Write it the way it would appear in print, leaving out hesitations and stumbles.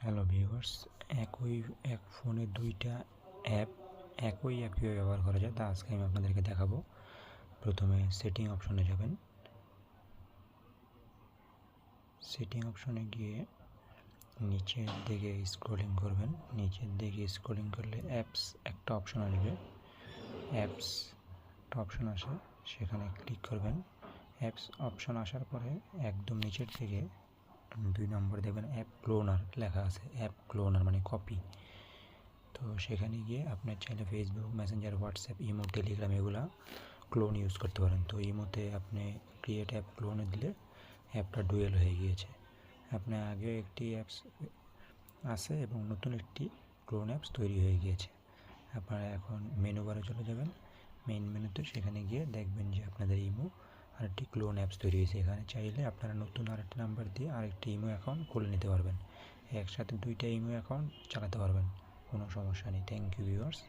Hello viewers, এক ফোনে দুইটা অ্যাপ একই অ্যাপ কীভাবে ব্যবহার করা যায় তা আজকে আমি আপনাদেরকে দেখাবো। প্রথমে সেটিং অপশনে যাবেন। সেটিং অপশনে গিয়ে নিচের দিকে স্ক্রলিং করবেন। নিচের দিকে স্ক্রলিং করলে অ্যাপস একটা অপশন আসবে। অ্যাপস একটা অপশন আসে, সেখানে ক্লিক করবেন। অ্যাপস অপশন আসার পরে একদম নিচের দিকে 2 নম্বরে দেখবেন অ্যাপ ক্লোনার লেখা আছে। অ্যাপ ক্লোনার মানে কপি। তো সেখানে গিয়ে আপনার চাইলে Facebook, Messenger, WhatsApp, imo, Telegram এগুলা ক্লোন ইউজ করতে পারেন। তো ইমোতে আপনি ক্রিয়েট অ্যাপ ক্লোনে দিলে অ্যাপটা ডুয়েল হয়ে গিয়েছে। আপনার আগেও একটি অ্যাপস আছে এবং নতুন একটি ক্লোন অ্যাপস তৈরি হয়ে গিয়েছে। আপনারা এখন মেনু বারে চলে যাবেন। মেইন মেনুতে সেখানে গিয়ে দেখবেন যে আপনাদের ইমো আরেকটি ক্লোন অ্যাপস তৈরি হয়েছে। এখানে চাইলে আপনারা নতুন আরেকটি নাম্বার দিয়ে আরেকটি ইমো অ্যাকাউন্ট খুলে নিতে পারবেন। একসাথে দুইটা ইমো অ্যাকাউন্ট চালাতে পারবেন, কোনো সমস্যা নেই। Thank you viewers.